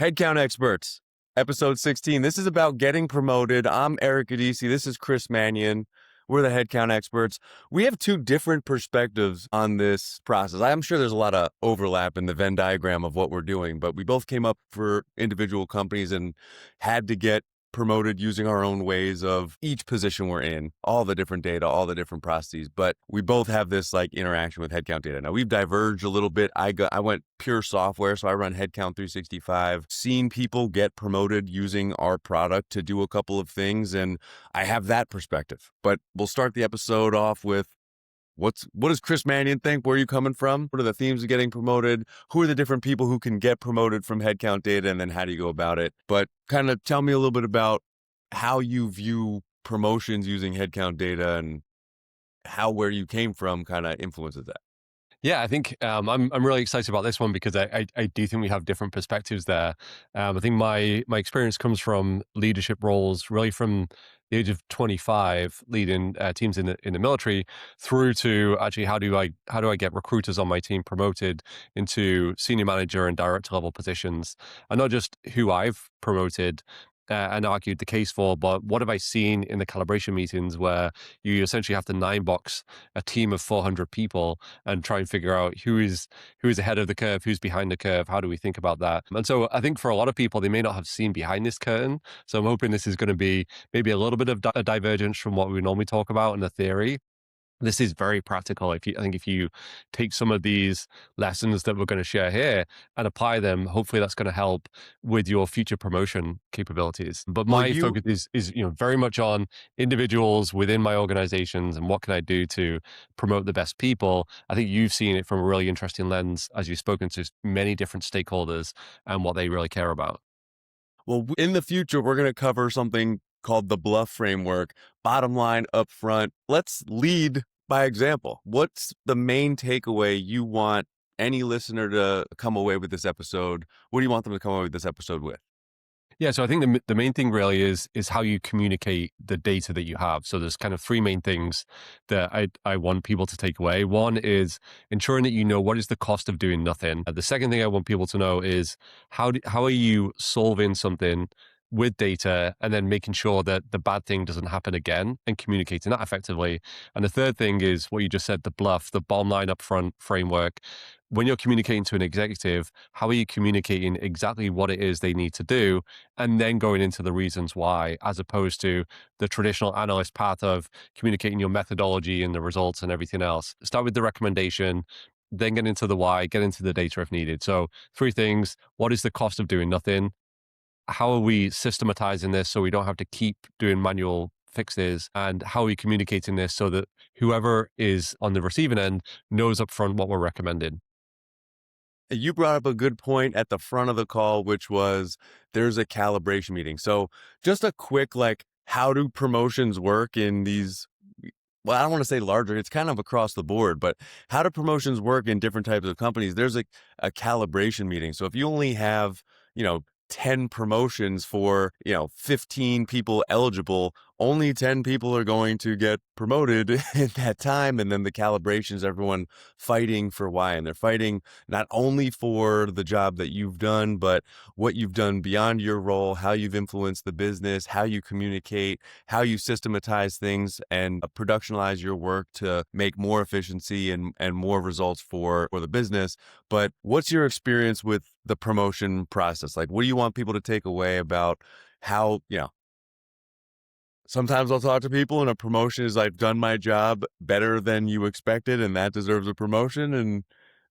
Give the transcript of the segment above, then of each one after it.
Headcount Experts, episode 16. This is about getting promoted. I'm Eric Guidice. This is Chris Mannion. We're the Headcount Experts. We have two different perspectives on this process. I'm sure there's a lot of overlap in the Venn diagram of what we're doing, but we both came up for individual companies and had to get promoted using our own ways of each position we're in, all the different data, all the different processes. But we both have this like interaction with headcount data. Now we've diverged a little bit. I went pure software, so I run Headcount 365, seen people get promoted using our product to do a couple of things, and I have that perspective. But we'll start the episode off with what does Chris Mannion think? Where are you coming from? What are the themes of getting promoted? Who are the different people who can get promoted from headcount data? And then how do you go about it? But kind of tell me a little bit about how you view promotions using headcount data and how where you came from kind of influences that. Yeah, I think I'm really excited about this one because I do think we have different perspectives there. I think my experience comes from leadership roles, really from the age of 25, leading teams in the military, through to actually how do I get recruiters on my team promoted into senior manager and director level positions, and not just who I've promoted and argued the case for, but what have I seen in the calibration meetings where you essentially have to nine box a team of 400 people and try and figure out who is ahead of the curve, who's behind the curve, how do we think about that? And so I think for a lot of people, they may not have seen behind this curtain. So I'm hoping this is going to be maybe a little bit of a divergence from what we normally talk about in the theory. This is very practical. I think if you take some of these lessons that we're going to share here and apply them, hopefully that's going to help with your future promotion capabilities. But my focus is very much on individuals within my organizations and what can I do to promote the best people. I think you've seen it from a really interesting lens as you've spoken to many different stakeholders and what they really care about. Well, in the future, we're going to cover something called the BLUF framework. Bottom line up front, let's lead by example. What's the main takeaway you want any listener to come away with this episode? What do you want them to come away with this episode with? Yeah, so I think the main thing really is how you communicate the data that you have. So there's kind of three main things that I want people to take away. One is ensuring that you know what is the cost of doing nothing. The second thing I want people to know is how are you solving something with data and then making sure that the bad thing doesn't happen again and communicating that effectively. And the third thing is what you just said, the BLUF, the bottom line upfront framework. When you're communicating to an executive, how are you communicating exactly what it is they need to do and then going into the reasons why, as opposed to the traditional analyst path of communicating your methodology and the results and everything else. Start with the recommendation, then get into the why, get into the data if needed. So three things. What is the cost of doing nothing? How are we systematizing this so we don't have to keep doing manual fixes? And how are we communicating this so that whoever is on the receiving end knows upfront what we're recommending? You brought up a good point at the front of the call, which was there's a calibration meeting. So just a quick, how do promotions work in these, well, I don't want to say larger, it's kind of across the board, but how do promotions work in different types of companies? There's a calibration meeting. So if you only have, 10 promotions for, 15 people eligible, only 10 people are going to get promoted in that time. And then the calibrations, everyone fighting for why. And they're fighting not only for the job that you've done, but what you've done beyond your role, how you've influenced the business, how you communicate, how you systematize things and productionalize your work to make more efficiency and more results for the business. But what's your experience with the promotion process? What do you want people to take away about how, sometimes I'll talk to people and a promotion is I've done my job better than you expected and that deserves a promotion. And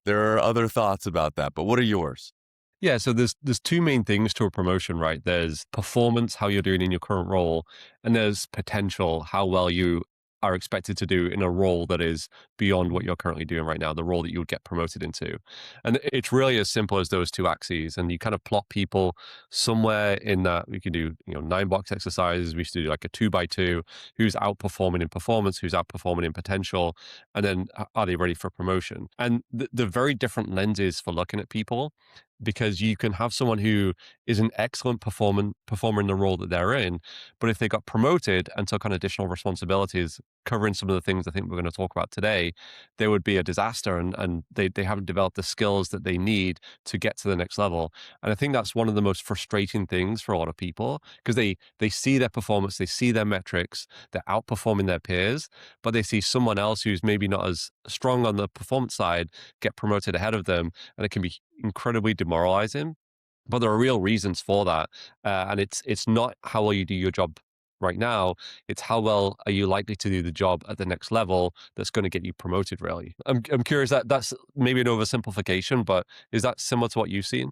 there are other thoughts about that, but what are yours? Yeah, so there's two main things to a promotion, right? There's performance, how you're doing in your current role, and there's potential, how well you are expected to do in a role that is beyond what you're currently doing right now, the role that you would get promoted into. And it's really as simple as those two axes. And you kind of plot people somewhere in that. We can do, 9-box exercises. We used to do like a 2x2, who's outperforming in performance, who's outperforming in potential, and then are they ready for promotion? And the very different lenses for looking at people, because you can have someone who is an excellent performer in the role that they're in, but if they got promoted and took on additional responsibilities, covering some of the things I think we're going to talk about today, they would be a disaster, and they haven't developed the skills that they need to get to the next level. And I think that's one of the most frustrating things for a lot of people, because they see their performance, they see their metrics, they're outperforming their peers, but they see someone else who's maybe not as strong on the performance side get promoted ahead of them, and it can be incredibly demoralizing. But there are real reasons for that, and it's not how well you do your job right now. It's how well are you likely to do the job at the next level that's going to get you promoted. Really, I'm curious, that that's maybe an oversimplification, but is that similar to what you've seen?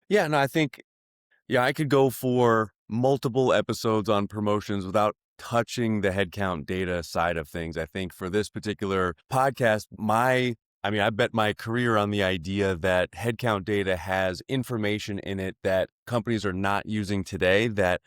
Yeah, no, I think, yeah, I could go for multiple episodes on promotions without touching the headcount data side of things. I think for this particular podcast, I mean, I bet my career on the idea that headcount data has information in it that companies are not using today, that,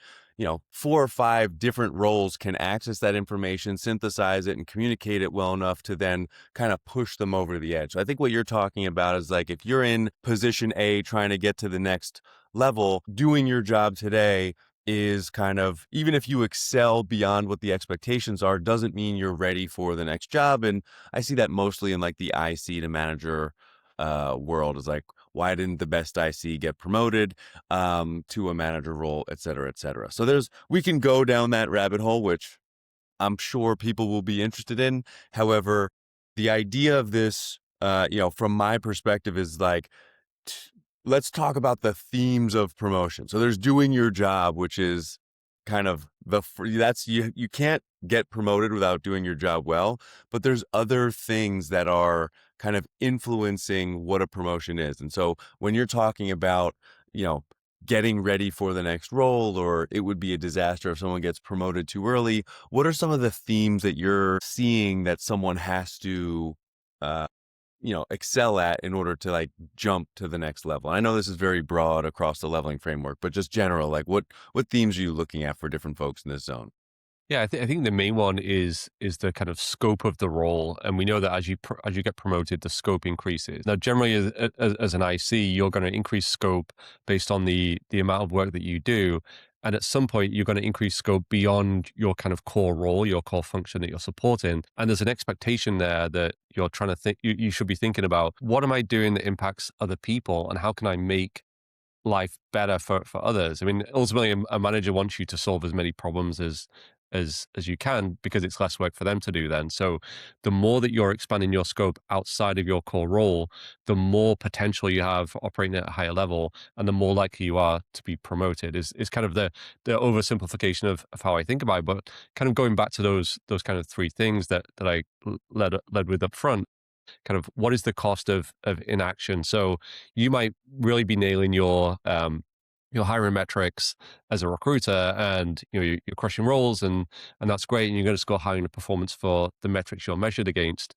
4 or 5 different roles can access that information, synthesize it, and communicate it well enough to then kind of push them over the edge. So I think what you're talking about is like, if you're in position A trying to get to the next level, doing your job today is kind of, even if you excel beyond what the expectations are, doesn't mean you're ready for the next job. And I see that mostly in like the IC to manager world, is like, why didn't the best IC get promoted to a manager role, et cetera, et cetera. So we can go down that rabbit hole, which I'm sure people will be interested in. However, the idea of this, from my perspective, is like, let's talk about the themes of promotion. So there's doing your job, which is kind of that's you can't get promoted without doing your job well, but there's other things that are kind of influencing what a promotion is. And so when you're talking about, getting ready for the next role, or it would be a disaster if someone gets promoted too early, what are some of the themes that you're seeing that someone has to uh, excel at in order to like jump to the next level? I know this is very broad across the leveling framework, but just general, like what themes are you looking at for different folks in this zone? Yeah, I think the main one is the kind of scope of the role, and we know that as you get promoted, the scope increases. Now, generally, as an IC, you're going to increase scope based on the amount of work that you do, and at some point, you're going to increase scope beyond your kind of core role, your core function that you're supporting. And there's an expectation there that you're trying to think. You should be thinking about, what am I doing that impacts other people, and how can I make life better for others. I mean, ultimately, a manager wants you to solve as many problems as you can, because it's less work for them to do then. So the more that you're expanding your scope outside of your core role, the more potential you have operating at a higher level, and the more likely you are to be promoted, is kind of the oversimplification of how I think about it. But kind of going back to those kind of three things that I led with up front, kind of what is the cost of inaction. So you might really be nailing your hiring metrics as a recruiter, and you're crushing roles, and that's great, and you're going to score high in the performance for the metrics you're measured against.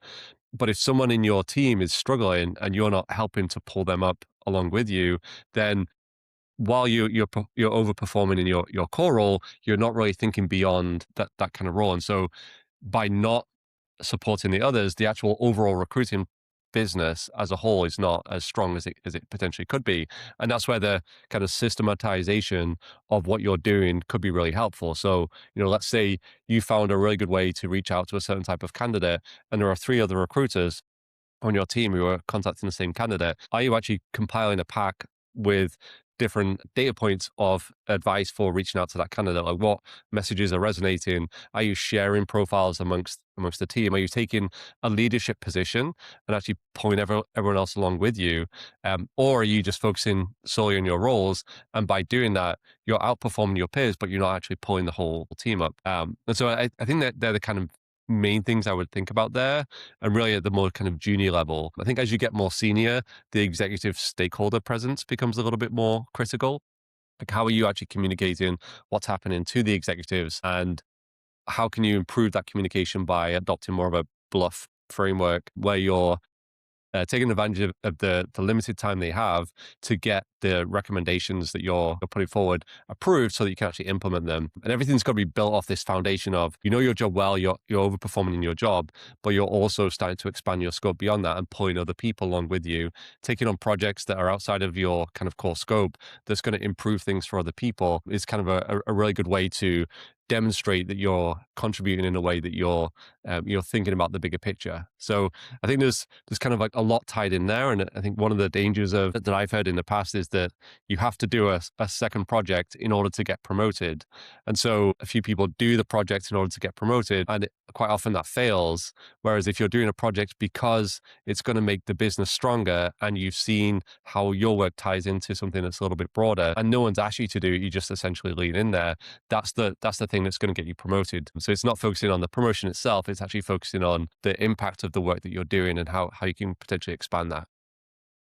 But if someone in your team is struggling and you're not helping to pull them up along with you, then while you're overperforming in your core role, you're not really thinking beyond that kind of role. And so by not supporting the others, the actual overall recruiting business as a whole is not as strong as it potentially could be. And that's where the kind of systematization of what you're doing could be really helpful. So, let's say you found a really good way to reach out to a certain type of candidate, and there are 3 other recruiters on your team who are contacting the same candidate. Are you actually compiling a pack with different data points of advice for reaching out to that candidate? Like, what messages are resonating? Are you sharing profiles amongst the team? Are you taking a leadership position and actually pulling everyone else along with you? Or are you just focusing solely on your roles? And by doing that, you're outperforming your peers, but you're not actually pulling the whole team up. And so I think that they're the kind of main things I would think about there. And really at the more kind of junior level, I think as you get more senior, the executive stakeholder presence becomes a little bit more critical. Like, how are you actually communicating what's happening to the executives, and how can you improve that communication by adopting more of a BLUF framework, where you're taking advantage of the limited time they have to get the recommendations that you're putting forward approved, so that you can actually implement them. And everything's got to be built off this foundation of, your job well, you're overperforming in your job, but you're also starting to expand your scope beyond that and pulling other people along with you, taking on projects that are outside of your kind of core scope that's going to improve things for other people is kind of a really good way to demonstrate that you're contributing in a way that you're thinking about the bigger picture. So I think there's kind of like a lot tied in there, and I think one of the dangers of that I've heard in the past is that you have to do a second project in order to get promoted, and so a few people do the project in order to get promoted, and quite often that fails. Whereas if you're doing a project because it's going to make the business stronger, and you've seen how your work ties into something that's a little bit broader, and no one's asked you to do it, you just essentially lean in there. That's the thing that's going to get you promoted. So it's not focusing on the promotion itself, it's actually focusing on the impact of the work that you're doing and how you can potentially expand that.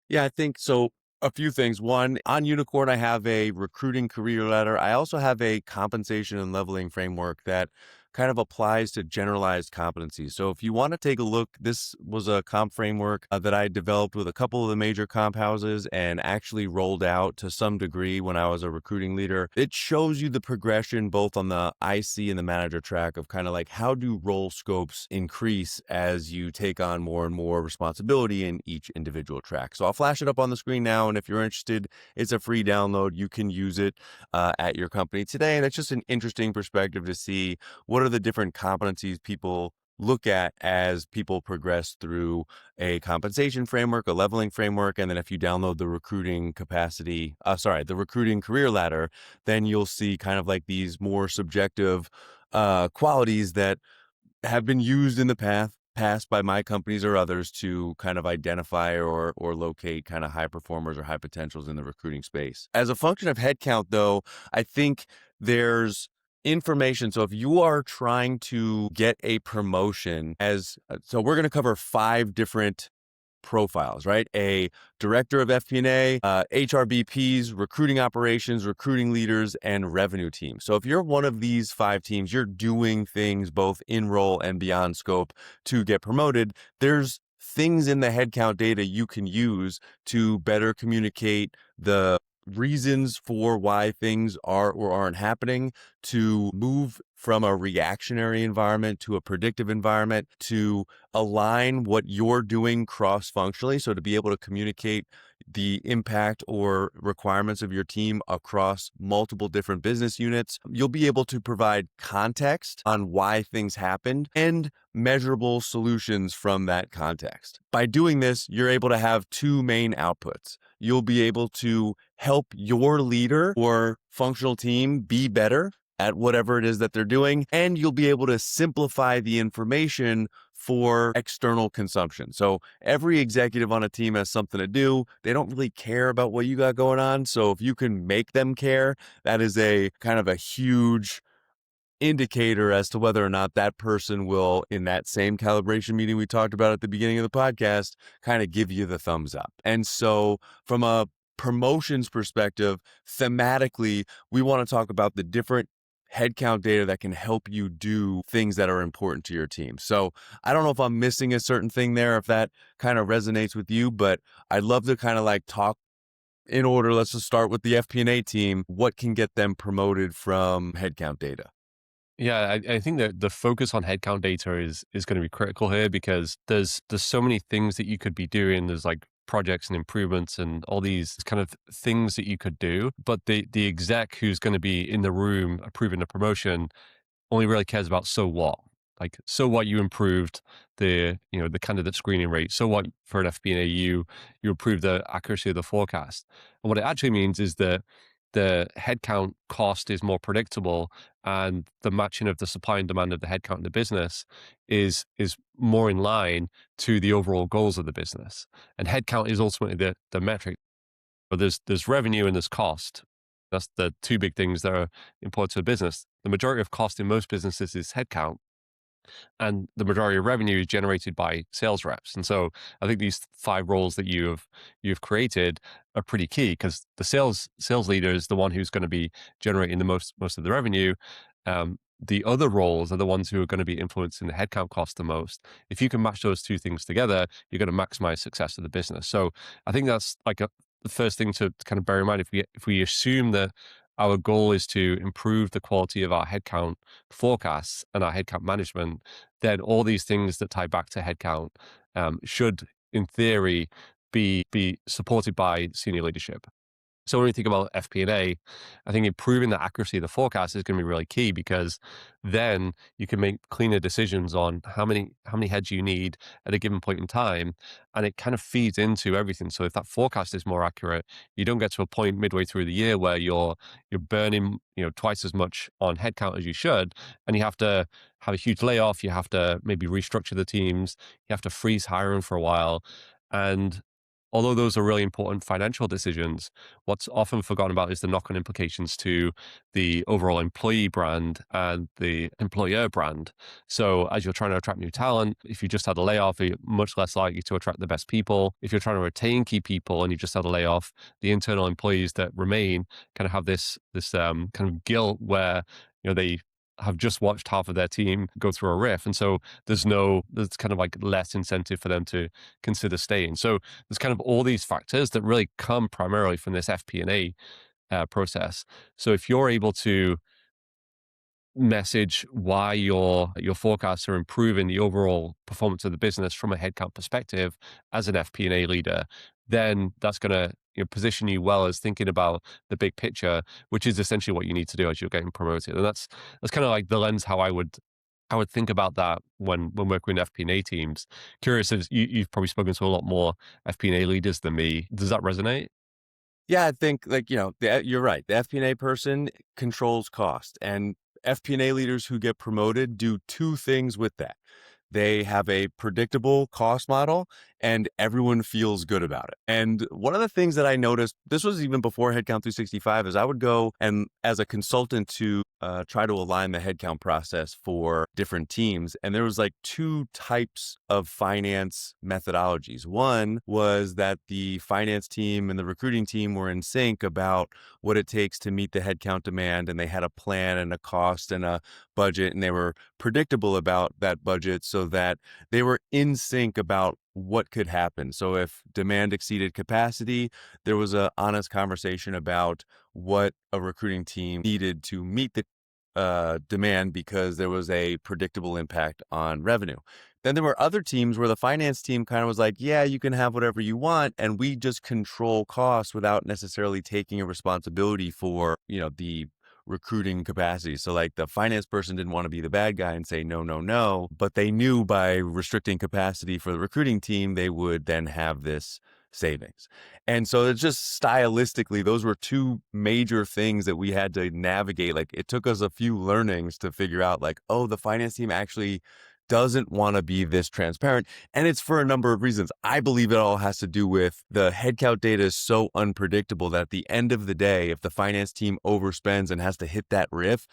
Yeah, I think so. A few things. One, on Unicorn, I have a recruiting career ladder. I also have a compensation and leveling framework that kind of applies to generalized competencies. So if you want to take a look, this was a comp framework that I developed with a couple of the major comp houses and actually rolled out to some degree when I was a recruiting leader. It shows you the progression both on the IC and the manager track of kind of like how do role scopes increase as you take on more and more responsibility in each individual track. So I'll flash it up on the screen now. And if you're interested, it's a free download. You can use it at your company today. And it's just an interesting perspective to see what are the different competencies people look at as people progress through a compensation framework, a leveling framework. And then if you download the recruiting the recruiting career ladder, then you'll see kind of like these more subjective qualities that have been used in the past by my companies or others to kind of identify or locate kind of high performers or high potentials in the recruiting space. As a function of headcount, though, I think there's information. So if you are trying to get a promotion so we're going to cover 5 different profiles, right? A director of FP&A, HRBPs, recruiting operations, recruiting leaders, and revenue teams. So if you're one of these 5 teams, you're doing things both in role and beyond scope to get promoted. There's things in the headcount data you can use to better communicate the reasons for why things are or aren't happening, to move from a reactionary environment to a predictive environment, to align what you're doing cross-functionally. So to be able to communicate the impact or requirements of your team across multiple different business units, you'll be able to provide context on why things happened and measurable solutions from that context. By doing this, you're able to have 2 main outputs. You'll be able to help your leader or functional team be better at whatever it is that they're doing, and you'll be able to simplify the information for external consumption. So every executive on a team has something to do. They don't really care about what you got going on. So if you can make them care, that is a kind of a huge indicator as to whether or not that person will, in that same calibration meeting we talked about at the beginning of the podcast, kind of give you the thumbs up. And so from a promotions perspective, thematically, we want to talk about the different headcount data that can help you do things that are important to your team. So I don't know if I'm missing a certain thing there, if that kind of resonates with you, but I'd love to kind of like talk in order. Let's just start with the FP&A team. What can get them promoted from headcount data? Yeah, I think that the focus on headcount data is going to be critical here because there's so many things that you could be doing. There's like projects and improvements and all these kind of things that you could do. But the exec who's going to be in the room approving the promotion only really cares about so what. Like, so what you improved the candidate screening rate. So what for an FP&A you improved the accuracy of the forecast. And what it actually means is that the headcount cost is more predictable and the matching of the supply and demand of the headcount in the business is more in line to the overall goals of the business. And headcount is ultimately the metric. But there's revenue and there's cost. That's the 2 big things that are important to a business. The majority of cost in most businesses is headcount, and the majority of revenue is generated by sales reps. And so I think these 5 roles that you've created are pretty key because the sales leader is the one who's going to be generating the most of the revenue. The other roles are the ones who are going to be influencing the headcount cost the most. If you can match those 2 things together, you're going to maximize success of the business. So I think that's like the first thing to kind of bear in mind. If we assume that our goal is to improve the quality of our headcount forecasts and our headcount management, then all these things that tie back to headcount should, in theory, be supported by senior leadership. So when we think about FP&A, I think improving the accuracy of the forecast is going to be really key, because then you can make cleaner decisions on how many heads you need at a given point in time, and it kind of feeds into everything. So if that forecast is more accurate, you don't get to a point midway through the year where you're burning twice as much on headcount as you should, and you have to have a huge layoff. You have to maybe restructure the teams. You have to freeze hiring for a while, and although those are really important financial decisions, what's often forgotten about is the knock-on implications to the overall employee brand and the employer brand. So as you're trying to attract new talent, if you just had a layoff, you're much less likely to attract the best people. If you're trying to retain key people and you just had a layoff, the internal employees that remain kind of have this kind of guilt where they have just watched half of their team go through a riff. And so there's kind of like less incentive for them to consider staying. So there's kind of all these factors that really come primarily from this FP&A process. So if you're able to message why your forecasts are improving the overall performance of the business from a headcount perspective as an FP&A leader, then that's going to position you well as thinking about the big picture, which is essentially what you need to do as you're getting promoted. And that's kind of like the lens how I would think about that when working with FP&A teams. Curious, as you've probably spoken to a lot more FP&A leaders than me. Does that resonate? Yeah, I think you're right. The FP&A person controls cost, and FP&A leaders who get promoted do two things with that. They have a predictable cost model and everyone feels good about it. And one of the things that I noticed, this was even before Headcount 365, is I would go and as a consultant to try to align the headcount process for different teams. And there was like two types of finance methodologies. One was that the finance team and the recruiting team were in sync about what it takes to meet the headcount demand. And they had a plan and a cost and a budget, and they were predictable about that budget so that they were in sync about what could happen. So if demand exceeded capacity, there was an honest conversation about what a recruiting team needed to meet the demand, because there was a predictable impact on revenue. Then there were other teams where the finance team kind of was like, yeah, you can have whatever you want, and we just control costs without necessarily taking a responsibility for, the recruiting capacity. So like the finance person didn't want to be the bad guy and say, no, no, no, but they knew by restricting capacity for the recruiting team, they would then have this savings. And so it's just stylistically, those were two major things that we had to navigate. Like it took us a few learnings to figure out like, oh, the finance team actually doesn't want to be this transparent. And it's for a number of reasons. I believe it all has to do with the headcount data is so unpredictable that at the end of the day, if the finance team overspends and has to hit that riff,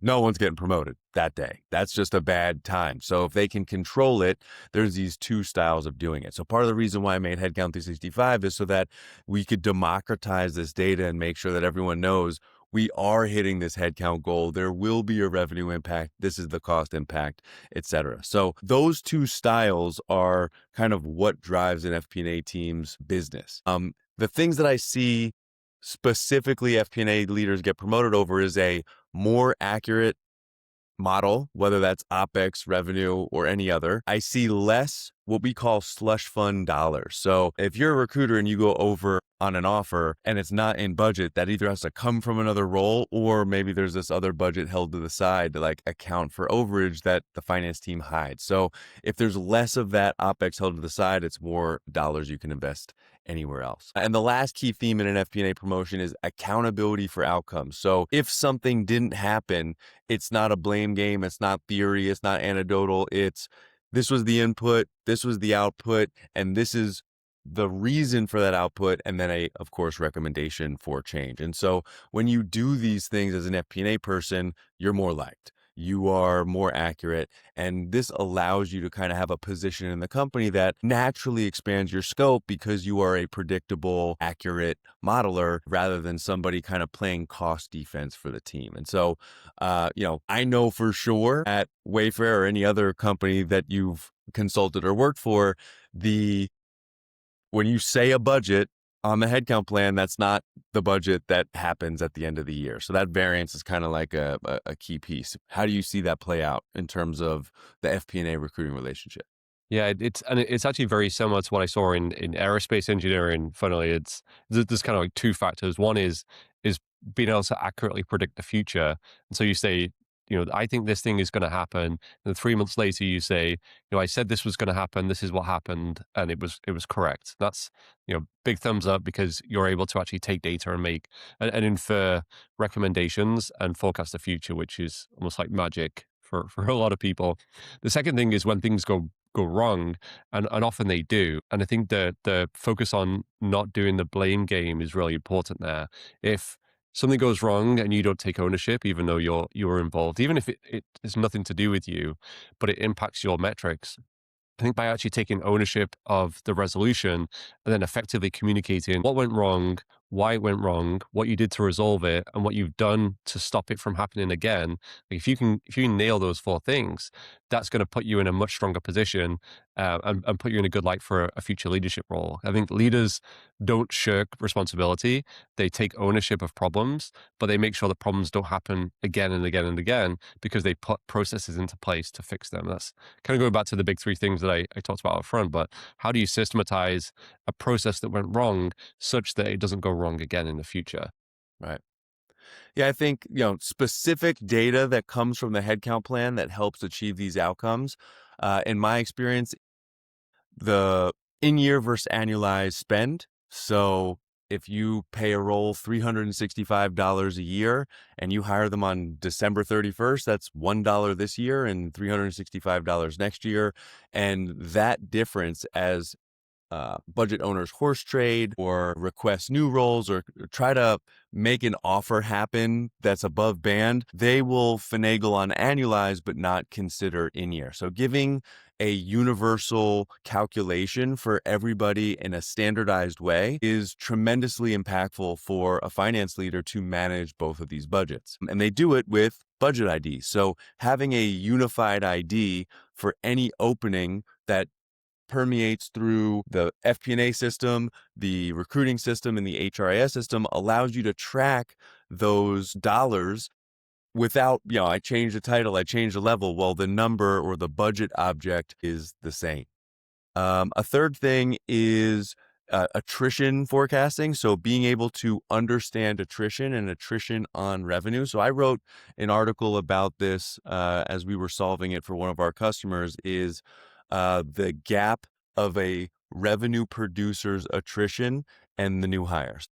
no one's getting promoted that day. That's just a bad time. So if they can control it, there's these two styles of doing it. So part of the reason why I made Headcount 365 is so that we could democratize this data and make sure that everyone knows we are hitting this headcount goal. There will be a revenue impact. This is the cost impact, etc. So those two styles are kind of what drives an FP&A team's business. The things that I see specifically FP&A leaders get promoted over is a more accurate model, whether that's OpEx, revenue, or any other. I see less what we call slush fund dollars. So if you're a recruiter and you go over on an offer and it's not in budget, that either has to come from another role, or maybe there's this other budget held to the side to like account for overage that the finance team hides. So if there's less of that OpEx held to the side, it's more dollars you can invest anywhere else. And the last key theme in an FP&A promotion is accountability for outcomes. So if something didn't happen, it's not a blame game. It's not theory. It's not anecdotal. It's this was the input, this was the output, and this is the reason for that output, and then of course, recommendation for change. And so when you do these things as an FP&A person, you're more liked. You are more accurate, and this allows you to kind of have a position in the company that naturally expands your scope because you are a predictable, accurate modeler rather than somebody kind of playing cost defense for the team. And so, I know for sure at Wayfair or any other company that you've consulted or worked for, when you say a budget on the headcount plan, that's not the budget that happens at the end of the year. So that variance is kind of like a key piece. How do you see that play out in terms of the FP&A recruiting relationship? Yeah, it's actually very similar to what I saw in aerospace engineering. Funnily, there's kind of like two factors. One is being able to accurately predict the future. And so you say, I think this thing is going to happen. And then 3 months later, you say, I said this was going to happen. This is what happened, and it was correct. That's big thumbs up because you're able to actually take data and make and infer recommendations and forecast the future, which is almost like magic for a lot of people. The second thing is when things go wrong, and often they do. And I think the focus on not doing the blame game is really important there. If something goes wrong and you don't take ownership, even though you're involved, even if it has nothing to do with you, but it impacts your metrics, I think by actually taking ownership of the resolution and then effectively communicating what went wrong, why it went wrong, what you did to resolve it, and what you've done to stop it from happening again. Like if you can nail those four things, that's going to put you in a much stronger position, and put you in a good light for a future leadership role. I think leaders don't shirk responsibility; they take ownership of problems, but they make sure the problems don't happen again and again and again because they put processes into place to fix them. That's kind of going back to the big three things that I talked about up front, but how do you systematize a process that went wrong such that it doesn't go wrong again in the future? Right. Yeah, I think, specific data that comes from the headcount plan that helps achieve these outcomes. In my experience, the in-year versus annualized spend. So if you pay a role $365 a year and you hire them on December 31st, that's $1 this year and $365 next year. And that difference, as budget owners horse trade or request new roles or try to make an offer happen that's above band, they will finagle on annualized but not consider in year. So giving a universal calculation for everybody in a standardized way is tremendously impactful for a finance leader to manage both of these budgets. And they do it with budget ID. So having a unified ID for any opening that permeates through the FP&A system, the recruiting system, and the HRIS system allows you to track those dollars without, I changed the title, I changed the level. Well, the number or the budget object is the same. A third thing is attrition forecasting. So being able to understand attrition and attrition on revenue. So I wrote an article about this as we were solving it for one of our customers, is the gap of a revenue producer's attrition and the new hires.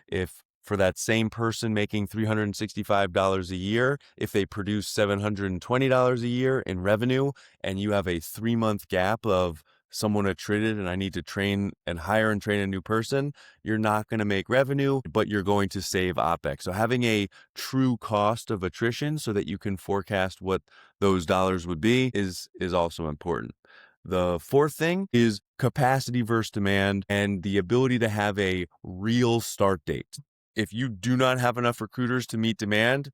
If for that same person making $365 a year, if they produce $720 a year in revenue, and you have a 3-month gap of someone attrited and I need to train and hire and train a new person, you're not going to make revenue, but you're going to save OpEx. So having a true cost of attrition so that you can forecast what those dollars would be is also important. The fourth thing is capacity versus demand and the ability to have a real start date. If you do not have enough recruiters to meet demand,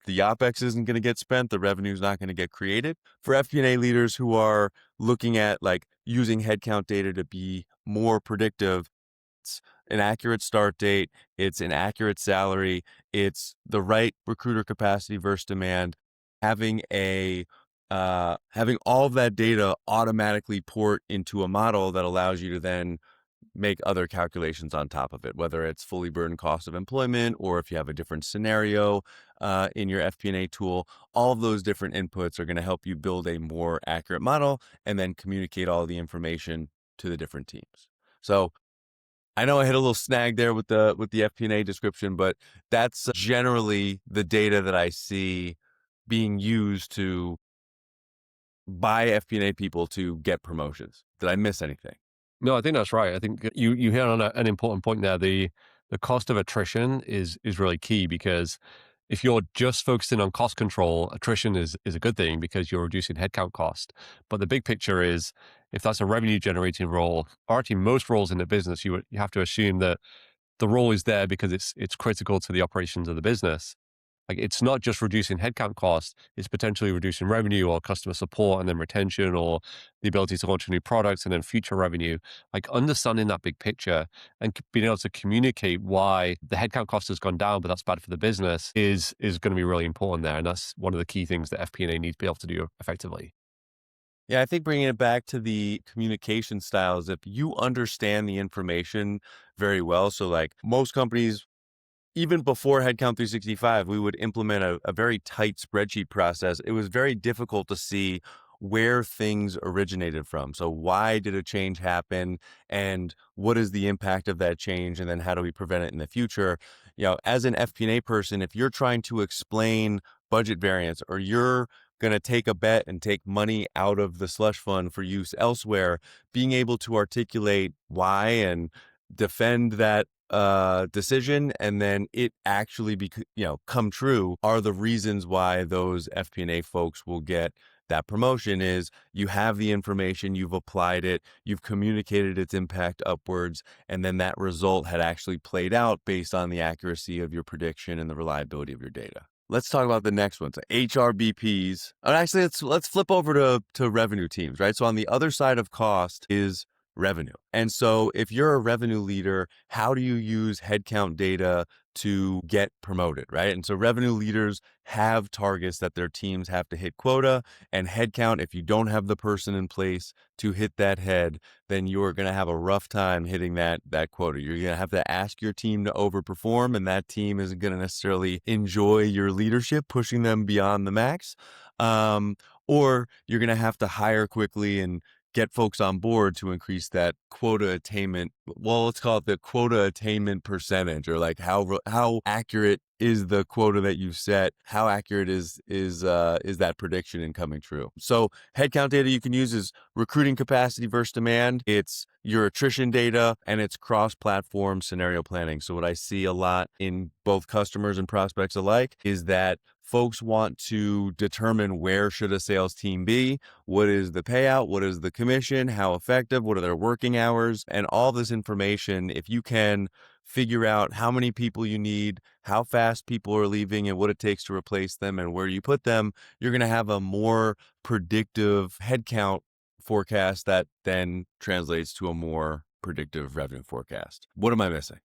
the OpEx isn't going to get spent. The revenue is not going to get created. For FP&A leaders who are looking at like using headcount data to be more predictive, it's an accurate start date. It's an accurate salary. It's the right recruiter capacity versus demand. Having all of that data automatically port into a model that allows you to then make other calculations on top of it, whether it's fully burdened cost of employment or if you have a different scenario in your FP&A tool. All of those different inputs are going to help you build a more accurate model and then communicate all the information to the different teams. So I know I hit a little snag there with the FP&A description, but that's generally the data that I see being used to buy FP&A people to get promotions. Did I miss anything? No, I think that's right. I think you hit on an important point there. The cost of attrition is really key because if you're just focusing on cost control, attrition is a good thing because you're reducing headcount cost. But the big picture is if that's a revenue generating role, or actually most roles in the business, you have to assume that the role is there because it's critical to the operations of the business. Like it's not just reducing headcount costs, it's potentially reducing revenue or customer support and then retention or the ability to launch a new product and then future revenue. Like understanding that big picture and being able to communicate why the headcount cost has gone down, but that's bad for the business is going to be really important there. And that's one of the key things that FP&A needs to be able to do effectively. Yeah, I think bringing it back to the communication styles, if you understand the information very well, so like most companies, even before Headcount 365, we would implement a very tight spreadsheet process. It was very difficult to see where things originated from. So why did a change happen and what is the impact of that change? And then how do we prevent it in the future? As an FP&A person, if you're trying to explain budget variance or you're going to take a bet and take money out of the slush fund for use elsewhere, being able to articulate why and defend that decision and then it actually come true are the reasons why those FP&A folks will get that promotion. Is you have the information, you've applied it, you've communicated its impact upwards, and then that result had actually played out based on the accuracy of your prediction and the reliability of your data. Let's talk about the next one. So HRBPs. And actually, let's flip over to revenue teams, right? So on the other side of cost is revenue. And so if you're a revenue leader, how do you use headcount data to get promoted, right? And so revenue leaders have targets that their teams have to hit quota, and headcount, if you don't have the person in place to hit that head, then you're going to have a rough time hitting that quota. You're going to have to ask your team to overperform, and that team isn't going to necessarily enjoy your leadership, pushing them beyond the max. Or you're going to have to hire quickly and get folks on board to increase that quota attainment. Well, let's call it the quota attainment percentage, or like how accurate is the quota that you've set? How accurate is that prediction in coming true? So headcount data you can use is recruiting capacity versus demand. It's your attrition data, and it's cross-platform scenario planning. So what I see a lot in both customers and prospects alike is that folks want to determine where should a sales team be, what is the payout, what is the commission, how effective, what are their working hours, and all this information. If you can figure out how many people you need, how fast people are leaving, and what it takes to replace them and where you put them, you're going to have a more predictive headcount forecast that then translates to a more predictive revenue forecast. What am I missing?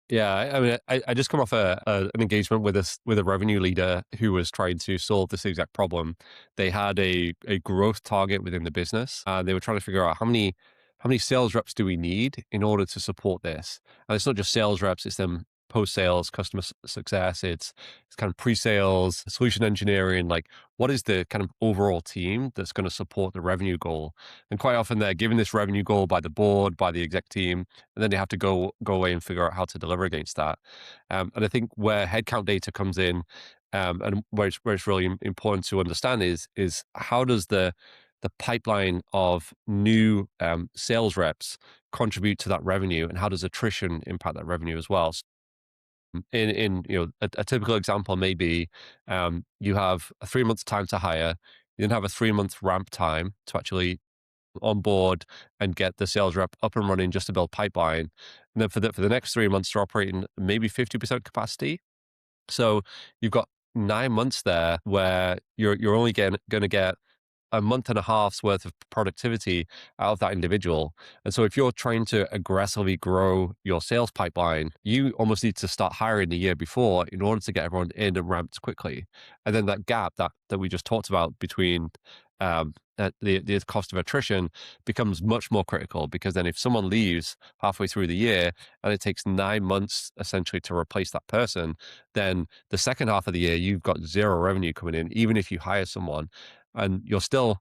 Yeah, I mean, I just come off an engagement with a revenue leader who was trying to solve this exact problem. They had a growth target within the business. They were trying to figure out how many sales reps do we need in order to support this. And it's not just sales reps; it's them post sales, customer success. It's kind of pre sales, solution engineering. Like, what is the kind of overall team that's going to support the revenue goal? And quite often they're given this revenue goal by the board, by the exec team, and then they have to go away and figure out how to deliver against that. And I think where headcount data comes in, and where it's really important to understand is how does the pipeline of new sales reps contribute to that revenue, and how does attrition impact that revenue as well? In a typical example may be you have a 3 month time to hire, you then have a 3 month ramp time to actually on board and get the sales rep up and running just to build pipeline. And then for the next 3 months, they're operating maybe 50% capacity. So you've got 9 months there where you're only going to get a month and a half's worth of productivity out of that individual. And so if you're trying to aggressively grow your sales pipeline, you almost need to start hiring the year before in order to get everyone in and ramped quickly. And then that gap that we just talked about between the cost of attrition becomes much more critical, because then if someone leaves halfway through the year and it takes 9 months essentially to replace that person, then the second half of the year you've got zero revenue coming in, even if you hire someone, and you're still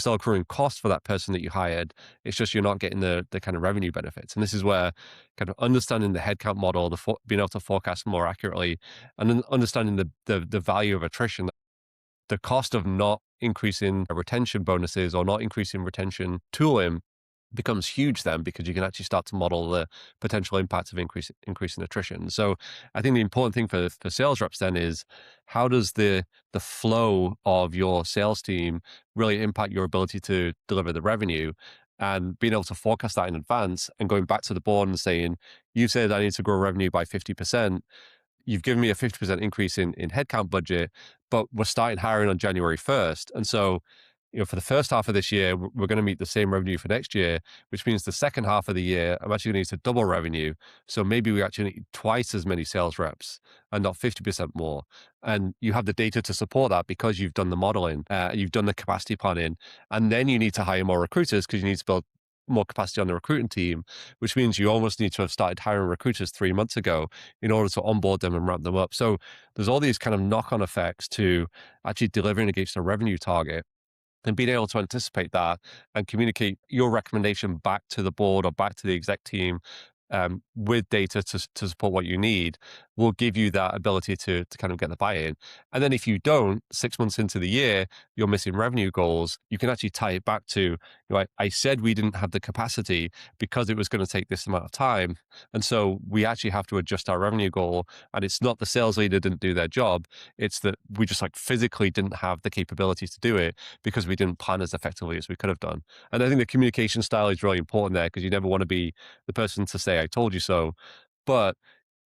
accruing costs for that person that you hired. It's just you're not getting the kind of revenue benefits. And this is where kind of understanding the headcount model, being able to forecast more accurately, and then understanding the value of attrition, the cost of not increasing retention bonuses or not increasing retention tooling becomes huge then, because you can actually start to model the potential impacts of increasing attrition. So I think the important thing for sales reps then is, how does the flow of your sales team really impact your ability to deliver the revenue, and being able to forecast that in advance and going back to the board and saying, you said I need to grow revenue by 50%. You've given me a 50% increase in headcount budget, but we're starting hiring on January 1st. And so for the first half of this year, we're going to meet the same revenue for next year, which means the second half of the year, I'm actually going to need to double revenue. So maybe we actually need twice as many sales reps and not 50% more. And you have the data to support that because you've done the modeling, you've done the capacity planning, and then you need to hire more recruiters because you need to build more capacity on the recruiting team, which means you almost need to have started hiring recruiters 3 months ago in order to onboard them and ramp them up. So there's all these kind of knock-on effects to actually delivering against a revenue target and being able to anticipate that and communicate your recommendation back to the board or back to the exec team with data to support what you need will give you that ability to kind of get the buy-in. And then if you don't, 6 months into the year, you're missing revenue goals, you can actually tie it back to, I said we didn't have the capacity because it was going to take this amount of time. And so we actually have to adjust our revenue goal. And it's not the sales leader didn't do their job. It's that we just physically didn't have the capability to do it because we didn't plan as effectively as we could have done. And I think the communication style is really important there because you never want to be the person to say, I told you so. But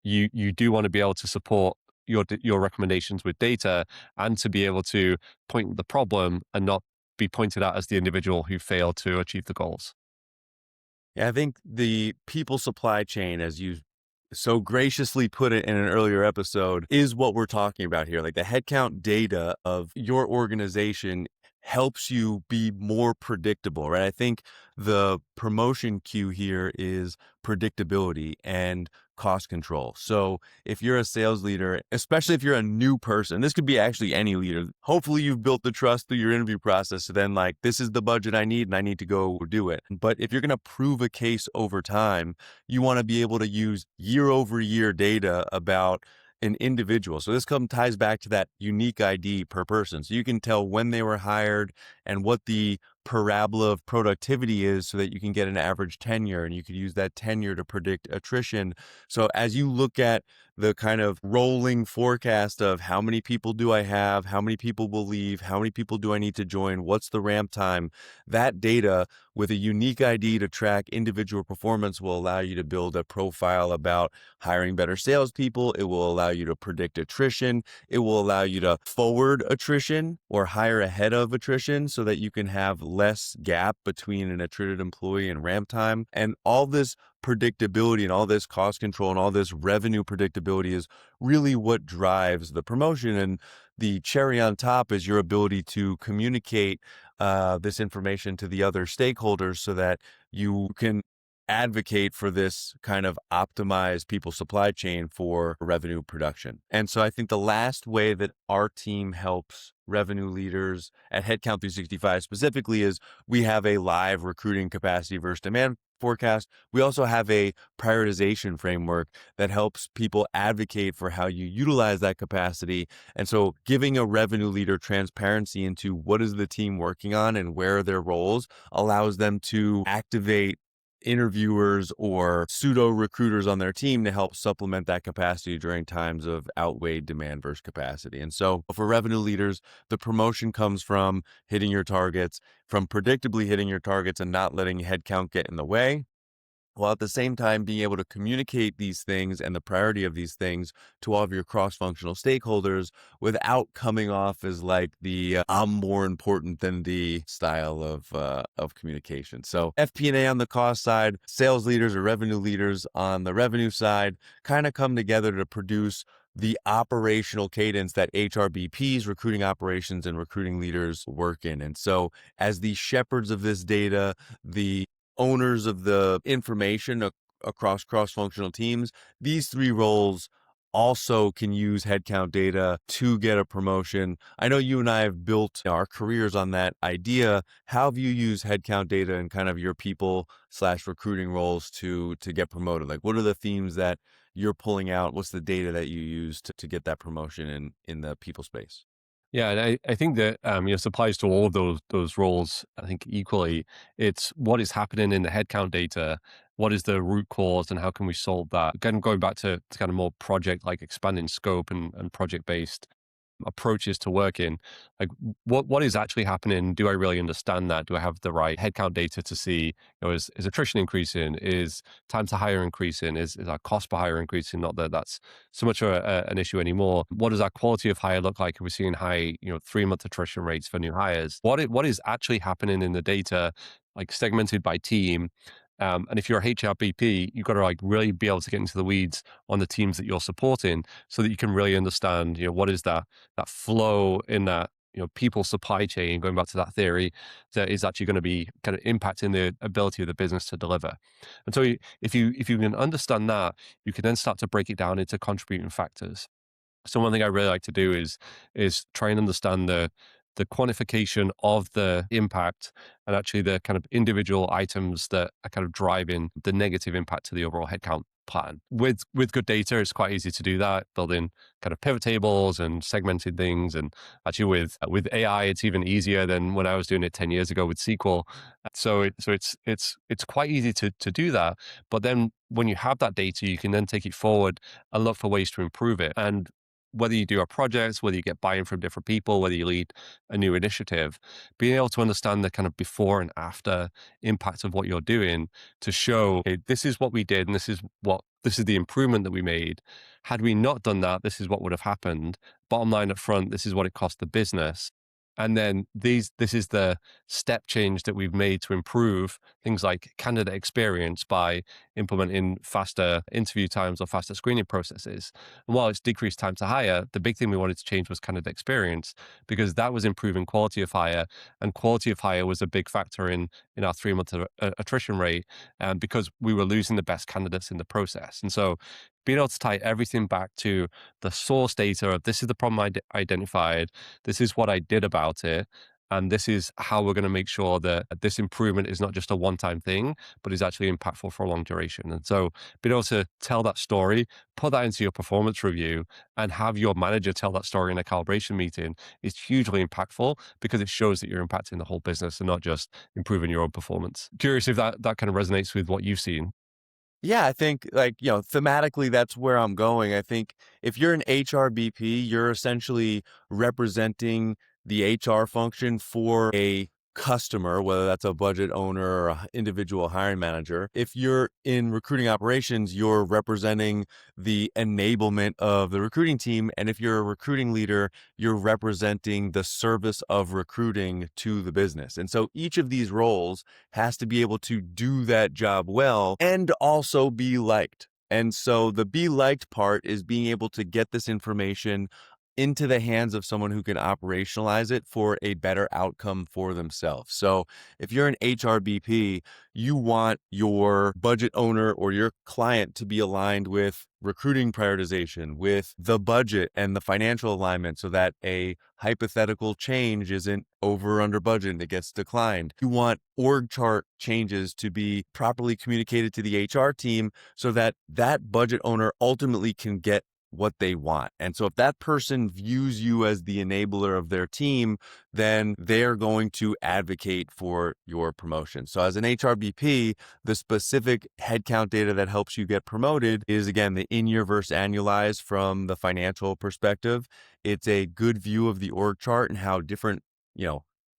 you do want to be able to support your recommendations with data and to be able to point at the problem and not be pointed out as the individual who failed to achieve the goals. Yeah, I think the people supply chain, as you so graciously put it in an earlier episode, is what we're talking about here. Like the headcount data of your organization helps you be more predictable, right? I think the promotion cue here is predictability and cost control. So if you're a sales leader, especially if you're a new person, this could be actually any leader. Hopefully you've built the trust through your interview process. So then this is the budget I need and I need to go do it. But if you're going to prove a case over time, you want to be able to use year over year data about an individual. So this ties back to that unique ID per person. So you can tell when they were hired and what the parabola of productivity is so that you can get an average tenure, and you could use that tenure to predict attrition. So as you look at the kind of rolling forecast of how many people do I have, how many people will leave, how many people do I need to join, what's the ramp time, that data with a unique ID to track individual performance will allow you to build a profile about hiring better salespeople. It will allow you to predict attrition. It will allow you to forward attrition or hire ahead of attrition so that you can have less gap between an attrited employee and ramp time. And all this predictability and all this cost control and all this revenue predictability is really what drives the promotion. And the cherry on top is your ability to communicate this information to the other stakeholders so that you can advocate for this kind of optimized people supply chain for revenue production. And so I think the last way that our team helps revenue leaders at Headcount 365 specifically is we have a live recruiting capacity versus demand forecast. We also have a prioritization framework that helps people advocate for how you utilize that capacity. And so giving a revenue leader transparency into what is the team working on and where are their roles allows them to activate interviewers or pseudo recruiters on their team to help supplement that capacity during times of outweighed demand versus capacity. And so for revenue leaders, the promotion comes from hitting your targets, from predictably hitting your targets and not letting headcount get in the way, while at the same time being able to communicate these things and the priority of these things to all of your cross-functional stakeholders without coming off as the I'm more important than the style of communication. So FP&A on the cost side, sales leaders or revenue leaders on the revenue side kind of come together to produce the operational cadence that HRBPs, recruiting operations and recruiting leaders, work in. And so as the shepherds of this data, the owners of the information across cross-functional teams, these three roles also can use headcount data to get a promotion. I know you and I have built our careers on that idea. How have you used headcount data in kind of your people/recruiting roles to get promoted? What are the themes that you're pulling out? What's the data that you use to get that promotion in the people space? Yeah, and I think that this applies to all of those roles. I think equally, it's what is happening in the headcount data, what is the root cause, and how can we solve that? Again, going back to kind of more project like expanding scope and project based. approaches to working. Like, what is actually happening? Do I really understand that? Do I have the right headcount data to see, is attrition increasing? Is time to hire increasing? Is our cost per hire increasing? Not that that's so much an issue anymore. What does our quality of hire look like? Are we seeing high, 3-month attrition rates for new hires? What is actually happening in the data, like segmented by team? And if you're a HRBP, you've got to like really be able to get into the weeds on the teams that you're supporting so that you can really understand, what is that flow in that, people supply chain, going back to that theory, that is actually going to be kind of impacting the ability of the business to deliver. And so if you can understand that, you can then start to break it down into contributing factors. So one thing I really like to do is try and understand the quantification of the impact and actually the kind of individual items that are kind of driving the negative impact to the overall headcount plan. With good data, it's quite easy to do that, building kind of pivot tables and segmented things. And actually with AI, it's even easier than when I was doing it 10 years ago with SQL. So it's quite easy to do that. But then when you have that data, you can then take it forward and look for ways to improve it. And whether you do a project, whether you get buy-in from different people, whether you lead a new initiative, being able to understand the kind of before and after impact of what you're doing to show, okay, this is what we did and this is the improvement that we made. Had we not done that, this is what would have happened. Bottom line up front, this is what it cost the business. And then this is the step change that we've made to improve things like candidate experience by implementing faster interview times or faster screening processes. And while it's decreased time to hire, the big thing we wanted to change was candidate experience, because that was improving quality of hire, and quality of hire was a big factor in our 3-month attrition rate, because we were losing the best candidates in the process. And so being able to tie everything back to the source data of this is the problem I identified, this is what I did about it, and this is how we're going to make sure that this improvement is not just a one-time thing, but is actually impactful for a long duration. And so being able to tell that story, put that into your performance review, and have your manager tell that story in a calibration meeting is hugely impactful, because it shows that you're impacting the whole business and not just improving your own performance. Curious if that kind of resonates with what you've seen. Yeah, I think thematically that's where I'm going. I think if you're an HRBP, you're essentially representing the HR function for a customer, whether that's a budget owner or an individual hiring manager. If you're in recruiting operations, you're representing the enablement of the recruiting team. And if you're a recruiting leader, you're representing the service of recruiting to the business. And so each of these roles has to be able to do that job well and also be liked. And so the be liked part is being able to get this information into the hands of someone who can operationalize it for a better outcome for themselves. So if you're an HRBP, you want your budget owner or your client to be aligned with recruiting prioritization, with the budget and the financial alignment, so that a hypothetical change isn't over or under budget and it gets declined. You want org chart changes to be properly communicated to the HR team so that that budget owner ultimately can get what they want. And so if that person views you as the enabler of their team, then they're going to advocate for your promotion. So as an HRBP, the specific headcount data that helps you get promoted is, again, the in-year versus annualized from the financial perspective. It's a good view of the org chart and how different,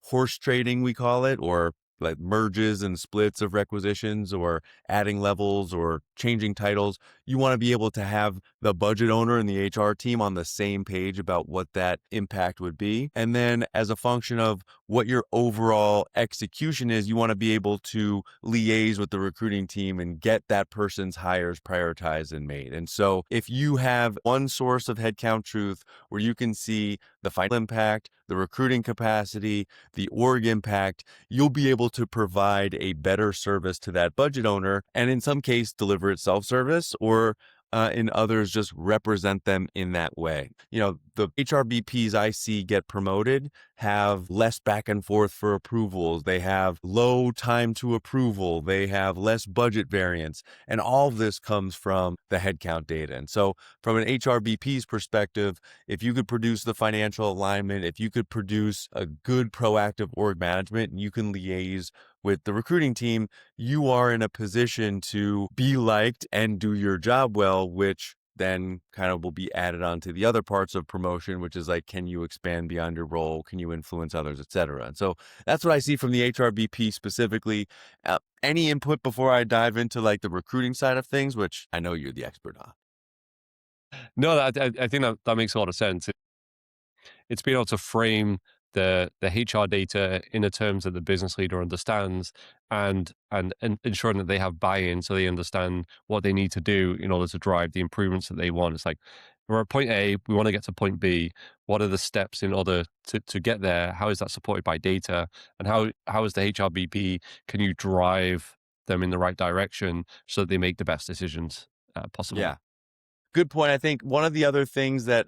horse trading, we call it, or like merges and splits of requisitions or adding levels or changing titles. You want to be able to have the budget owner and the HR team on the same page about what that impact would be. And then as a function of what your overall execution is, you want to be able to liaise with the recruiting team and get that person's hires prioritized and made. And so if you have one source of headcount truth where you can see the financial impact, the recruiting capacity, the org impact, you'll be able to provide a better service to that budget owner, and in some case deliver it self-service, or in others just represent them in that way. The HRBPs I see get promoted have less back and forth for approvals. They have low time to approval. They have less budget variance. And all of this comes from the headcount data. And so from an HRBP's perspective, if you could produce the financial alignment, if you could produce a good proactive org management, and you can liaise with the recruiting team, you are in a position to be liked and do your job well, which then kind of will be added onto the other parts of promotion, which is like, can you expand beyond your role? Can you influence others, et cetera? And so that's what I see from the HRBP specifically. Any input before I dive into like the recruiting side of things, which I know you're the expert on? No, I think that makes a lot of sense. It's being able to frame the HR data in the terms that the business leader understands, and ensuring that they have buy-in, so they understand what they need to do in order to drive the improvements that they want. It's like, we're at point A, we want to get to point B. What are the steps in order to get there? How is that supported by data? And how is the HRBP, can you drive them in the right direction so that they make the best decisions possible? Yeah. Good point. I think one of the other things that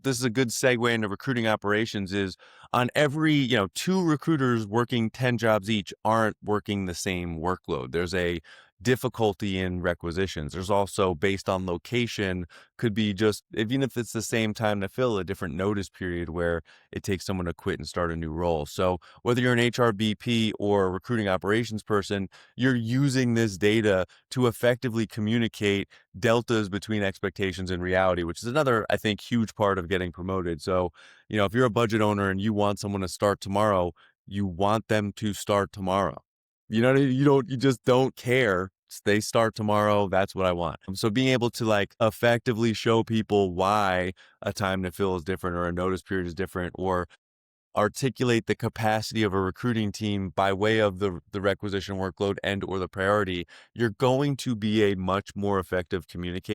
this is a good segue into recruiting operations is on every, two recruiters working 10 jobs each aren't working the same workload. There's a difficulty in requisitions. There's also, based on location, could be just, even if it's the same time to fill, a different notice period where it takes someone to quit and start a new role. So whether you're an HRBP or a recruiting operations person, you're using this data to effectively communicate deltas between expectations and reality, which is another, I think, huge part of getting promoted. So, if you're a budget owner and you want someone to start tomorrow, you want them to start tomorrow. You know what I mean? You just don't care. They start tomorrow. That's what I want. So being able to like effectively show people why a time to fill is different or a notice period is different, or articulate the capacity of a recruiting team by way of the requisition workload and or the priority, you're going to be a much more effective communicator.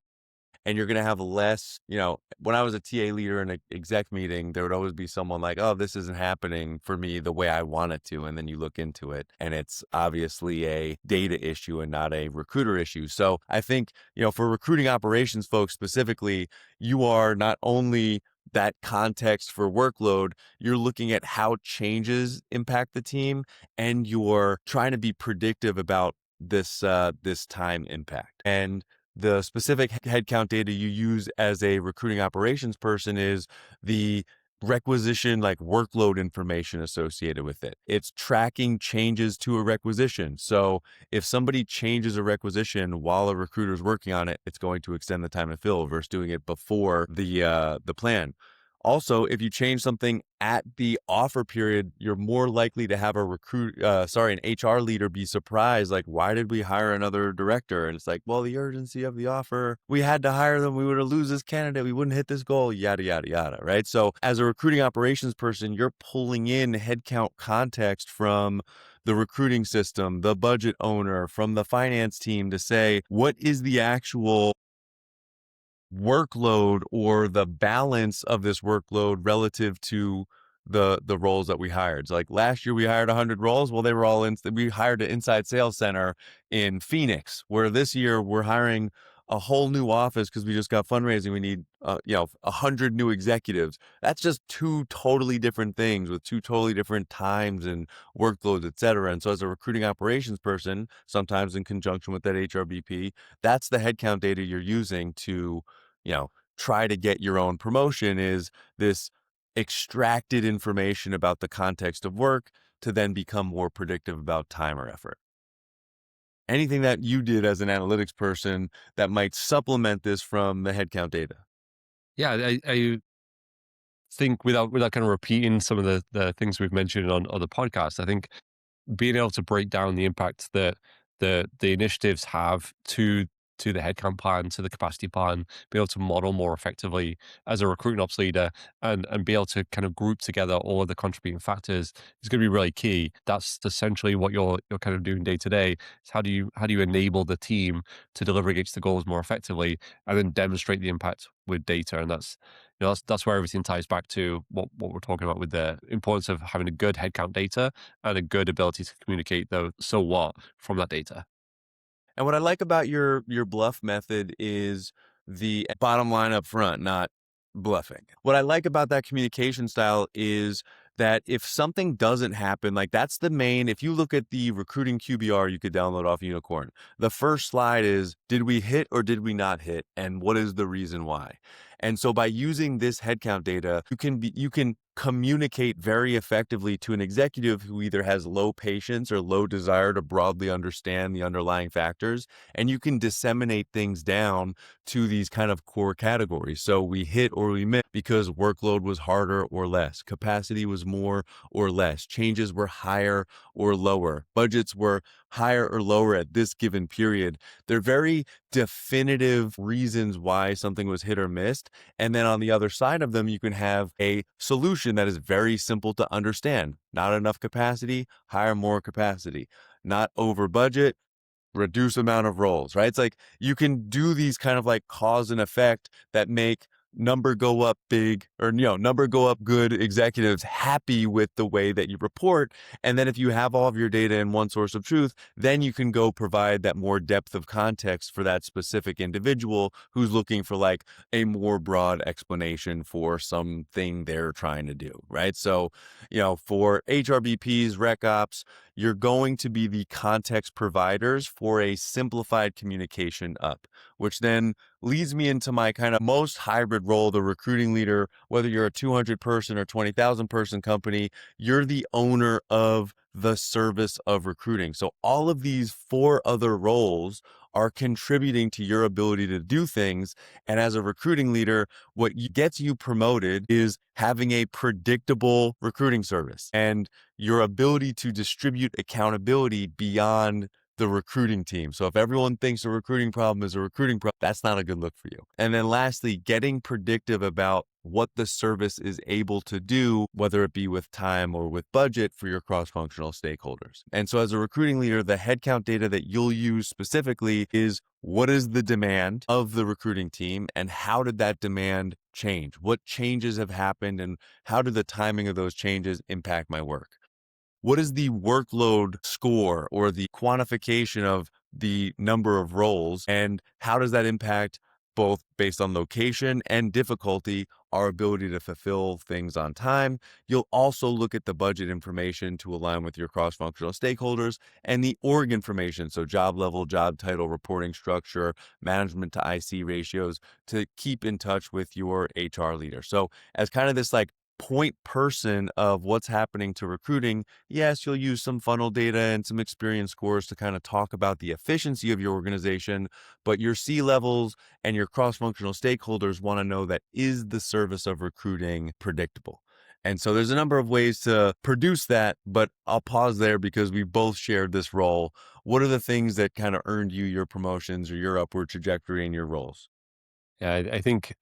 And you're going to have less, when I was a TA leader in an exec meeting, there would always be someone like, oh, this isn't happening for me the way I want it to. And then you look into it and it's obviously a data issue and not a recruiter issue. So I think, for recruiting operations folks specifically, you are not only that context for workload, you're looking at how changes impact the team, and you're trying to be predictive about this time impact. And the specific headcount data you use as a recruiting operations person is the requisition, like workload information associated with it. It's tracking changes to a requisition. So if somebody changes a requisition while a recruiter is working on it, it's going to extend the time to fill versus doing it before the plan. Also, if you change something at the offer period, you're more likely to have an HR leader be surprised, like, why did we hire another director? And it's like, well, the urgency of the offer, we had to hire them. We would have lose this candidate. We wouldn't hit this goal, yada, yada, yada, right? So as a recruiting operations person, you're pulling in headcount context from the recruiting system, the budget owner, from the finance team to say, what is the actual workload or the balance of this workload relative to the roles that we hired. So like last year we hired 100 roles. Well, they were all we hired an inside sales center in Phoenix, where this year we're hiring a whole new office because we just got fundraising. We need 100 new executives. That's just two totally different things with two totally different times and workloads, et cetera. And so as a recruiting operations person, sometimes in conjunction with that HRBP, that's the headcount data you're using to try to get your own promotion, is this extracted information about the context of work to then become more predictive about time or effort. Anything that you did as an analytics person that might supplement this from the headcount data? Yeah, I think, without kind of repeating some of the things we've mentioned on other podcasts, I think being able to break down the impact that the initiatives have to the headcount plan, to the capacity plan, be able to model more effectively as a recruiting ops leader, and be able to kind of group together all of the contributing factors is going to be really key. That's essentially what you're kind of doing day to day. Is how do you enable the team to deliver against the goals more effectively, and then demonstrate the impact with data. And that's where everything ties back to what we're talking about, with the importance of having a good headcount data and a good ability to communicate the so what from that data. And what I like about your BLUF method is the bottom line up front, not bluffing. What I like about that communication style is that if something doesn't happen, like that's the main, if you look at the recruiting QBR you could download off Unicorn, the first slide is, did we hit or did we not hit? And what is the reason why? And so by using this headcount data, you can communicate very effectively to an executive who either has low patience or low desire to broadly understand the underlying factors. And you can disseminate things down to these kind of core categories. So we hit or we miss because workload was harder or less, capacity was more or less, changes were higher or lower, budgets were higher or lower at this given period. They're very definitive reasons why something was hit or missed. And then on the other side of them, you can have a solution that is very simple to understand. Not enough capacity, hire more capacity. Not over budget, reduce amount of roles, right? It's like you can do these kind of like cause and effect that make number go up big or, number go up good executives happy with the way that you report. And then if you have all of your data in one source of truth, then you can go provide that more depth of context for that specific individual who's looking for like a more broad explanation for something they're trying to do, right? So, for HRBPs, Rec Ops, you're going to be the context providers for a simplified communication up, which then leads me into my kind of most hybrid role, the recruiting leader. Whether you're a 200 person or 20,000 person company, you're the owner of the service of recruiting. So all of these four other roles are contributing to your ability to do things. And as a recruiting leader, what gets you promoted is having a predictable recruiting service and your ability to distribute accountability beyond the recruiting team. So if everyone thinks a recruiting problem is a recruiting problem, that's not a good look for you. And then lastly, getting predictive about what the service is able to do, whether it be with time or with budget for your cross-functional stakeholders. And so as a recruiting leader, the headcount data that you'll use specifically is what is the demand of the recruiting team and how did that demand change? What changes have happened and how did the timing of those changes impact my work? What is the workload score or the quantification of the number of roles? And how does that impact both based on location and difficulty, our ability to fulfill things on time? You'll also look at the budget information to align with your cross-functional stakeholders and the org information. So job level, job title, reporting structure, management to IC ratios to keep in touch with your HR leader. So as kind of this like point person of what's happening to recruiting, yes, you'll use some funnel data and some experience scores to kind of talk about the efficiency of your organization, but your C-levels and your cross-functional stakeholders want to know that is the service of recruiting predictable? And so there's a number of ways to produce that, but I'll pause there because we both shared this role. What are the things that kind of earned you your promotions or your upward trajectory in your roles? Yeah, I think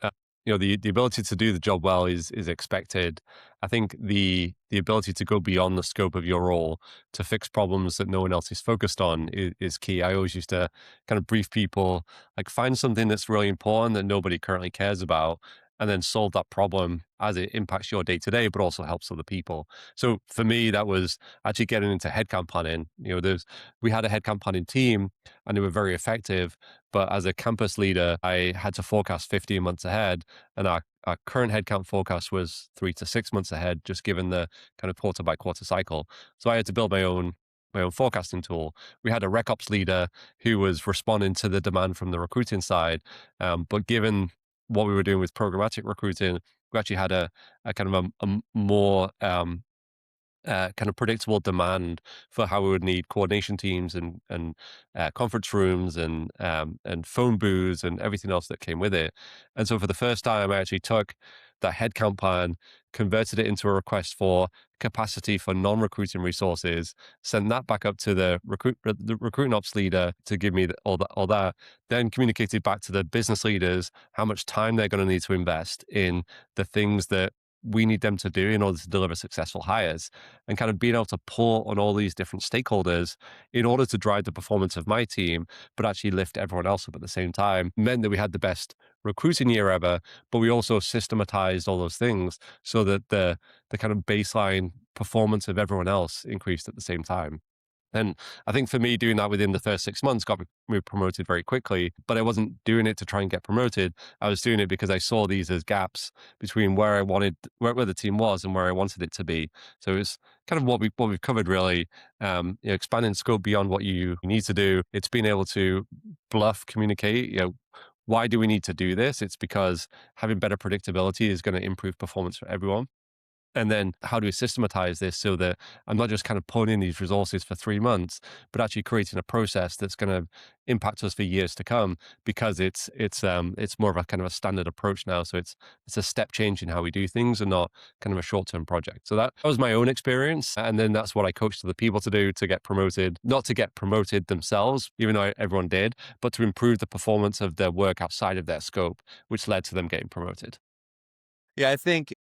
the ability to do the job well is expected. I think the ability to go beyond the scope of your role to fix problems that no one else is focused on is key. I always used to kind of brief people like find something that's really important that nobody currently cares about, and then solve that problem as it impacts your day to day, but also helps other people. So for me, that was actually getting into headcount planning. We had a headcount planning team, and they were very effective. But as a campus leader, I had to forecast 15 months ahead, and our current headcount forecast was 3 to 6 months ahead, just given the kind of quarter by quarter cycle. So I had to build my own forecasting tool. We had a Rec Ops leader who was responding to the demand from the recruiting side, but given what we were doing with programmatic recruiting, we actually had a kind of a more kind of predictable demand for how we would need coordination teams and conference rooms and phone booths and everything else that came with it. And so for the first time, I actually took that headcount plan, converted it into a request for capacity for non-recruiting resources, sent that back up to the recruiting ops leader to give me all that, then communicated back to the business leaders how much time they're going to need to invest in the things that we need them to do in order to deliver successful hires, and kind of being able to pull on all these different stakeholders in order to drive the performance of my team, but actually lift everyone else up at the same time, meant that we had the best recruiting year ever, but we also systematized all those things so that the kind of baseline performance of everyone else increased at the same time. And I think for me, doing that within the first 6 months got me promoted very quickly, but I wasn't doing it to try and get promoted. I was doing it because I saw these as gaps between where where the team was and where I wanted it to be. So it's kind of what we've covered really, expanding scope beyond what you need to do. It's being able to bluff communicate, why do we need to do this? It's because having better predictability is going to improve performance for everyone. And then how do we systematize this so that I'm not just kind of pulling in these resources for 3 months, but actually creating a process that's going to impact us for years to come, because it's more of a kind of a standard approach now. So it's a step change in how we do things and not kind of a short-term project. So that was my own experience. And then that's what I coached other people to do to get promoted, not to get promoted themselves, even though everyone did, but to improve the performance of their work outside of their scope, which led to them getting promoted. Yeah, I think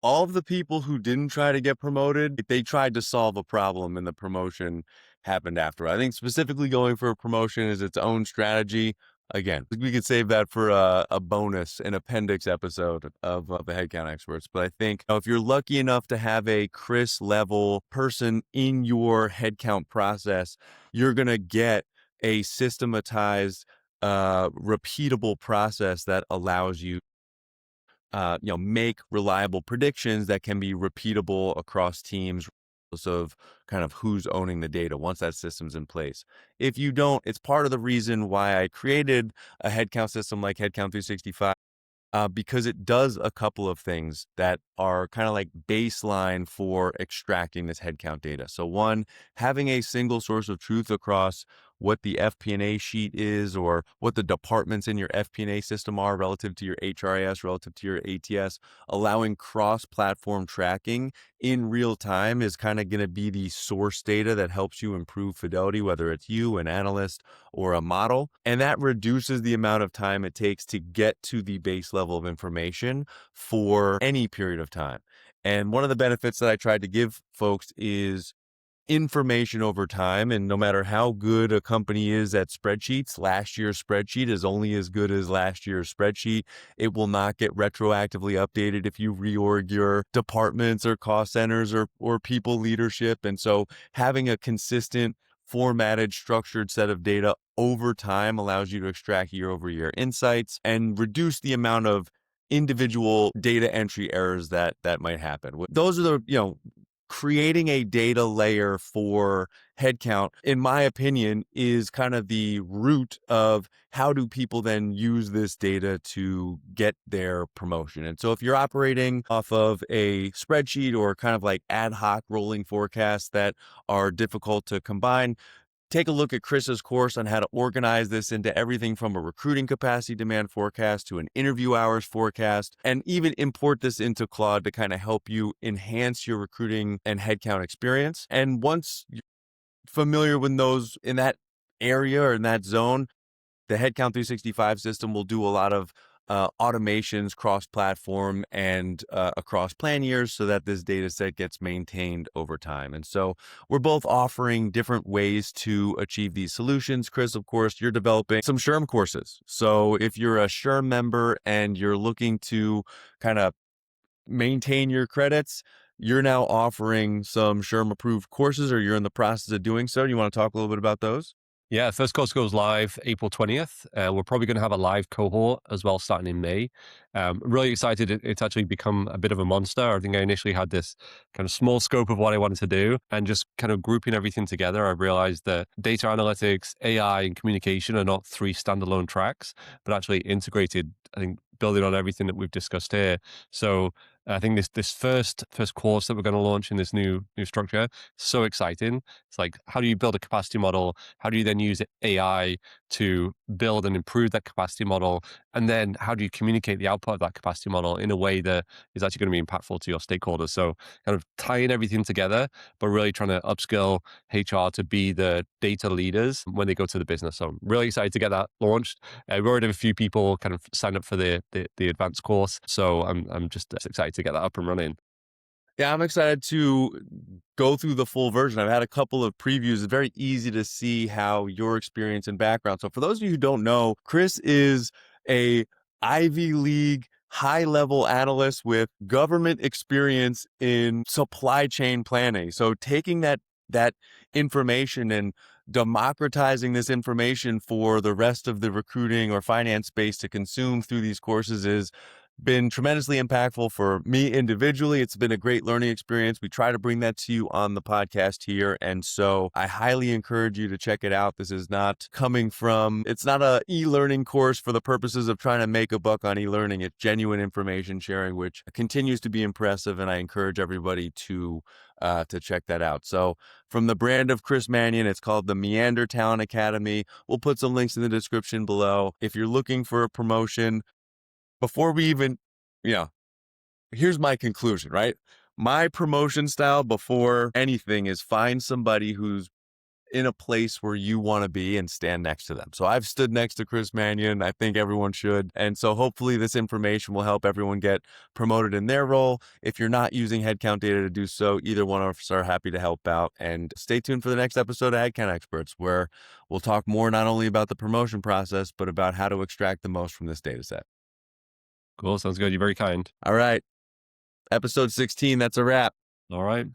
all of the people who didn't try to get promoted, they tried to solve a problem and the promotion happened after. I think specifically going for a promotion is its own strategy. Again, we could save that for a bonus, an appendix episode of the Headcount Experts. But I think if you're lucky enough to have a Chris level person in your headcount process, you're going to get a systematized, repeatable process that allows you make reliable predictions that can be repeatable across teams, regardless of kind of who's owning the data once that system's in place. If you don't, it's part of the reason why I created a headcount system like Headcount 365. Because it does a couple of things that are kind of like baseline for extracting this headcount data. So one, having a single source of truth across what the FP&A sheet is or what the departments in your FP&A system are relative to your HRIS, relative to your ATS, allowing cross-platform tracking in real time is kind of going to be the source data that helps you improve fidelity, whether it's you, an analyst, or a model. And that reduces the amount of time it takes to get to the base level of information for any period of time. And one of the benefits that I tried to give folks is information over time. And no matter how good a company is at spreadsheets, last year's spreadsheet is only as good as last year's spreadsheet. It will not get retroactively updated if you reorg your departments or cost centers or people leadership. And so having a consistent, formatted, structured set of data over time allows you to extract year-over-year insights and reduce the amount of individual data entry errors that might happen. Those are the, creating a data layer for headcount, in my opinion, is kind of the root of how do people then use this data to get their promotion. And so if you're operating off of a spreadsheet or kind of like ad hoc rolling forecasts that are difficult to combine, take a look at Chris's course on how to organize this into everything from a recruiting capacity demand forecast to an interview hours forecast, and even import this into Claude to kind of help you enhance your recruiting and headcount experience. And once you're familiar with those in that area or in that zone, the Headcount 365 system will do a lot of automations cross-platform and across plan years so that this data set gets maintained over time. And so we're both offering different ways to achieve these solutions. Chris, of course, you're developing some SHRM courses. So if you're a SHRM member and you're looking to kind of maintain your credits, you're now offering some SHRM approved courses, or you're in the process of doing so. Do you want to talk a little bit about those? Yeah, first course goes live April 20th. We're probably going to have a live cohort as well starting in May. Really excited. It's actually become a bit of a monster. I think I initially had this kind of small scope of what I wanted to do, and just kind of grouping everything together, I realized that data analytics, AI, and communication are not three standalone tracks, but actually integrated, I think, building on everything that we've discussed here. So I think this first course that we're going to launch in this new structure, so exciting. It's like, how do you build a capacity model? How do you then use AI to build and improve that capacity model? And then how do you communicate the output of that capacity model in a way that is actually going to be impactful to your stakeholders? So kind of tying everything together, but really trying to upskill HR to be the data leaders when they go to the business. So I'm really excited to get that launched. We've already had a few people kind of signed up for the advanced course. So I'm just excited to get that up and running. Yeah, I'm excited to go through the full version. I've had a couple of previews. It's very easy to see how your experience and background. So for those of you who don't know, Chris is a Ivy League high-level analyst with government experience in supply chain planning. So taking that information and democratizing this information for the rest of the recruiting or finance space to consume through these courses is been tremendously impactful for me individually. It's been a great learning experience. We try to bring that to you on the podcast here. And so I highly encourage you to check it out. This is not it's not a e-learning course for the purposes of trying to make a buck on e-learning. It's genuine information sharing, which continues to be impressive. And I encourage everybody to check that out. So from the brand of Chris Mannion, it's called the Meander Talent Academy. We'll put some links in the description below. If you're looking for a promotion, before we even, here's my conclusion, right? My promotion style before anything is find somebody who's in a place where you want to be and stand next to them. So I've stood next to Chris Mannion. I think everyone should. And so hopefully this information will help everyone get promoted in their role. If you're not using headcount data to do so, either one of us are happy to help out. And stay tuned for the next episode of Headcount Experts, where we'll talk more not only about the promotion process, but about how to extract the most from this data set. Cool. Sounds good. You're very kind. All right. Episode 16, that's a wrap. All right.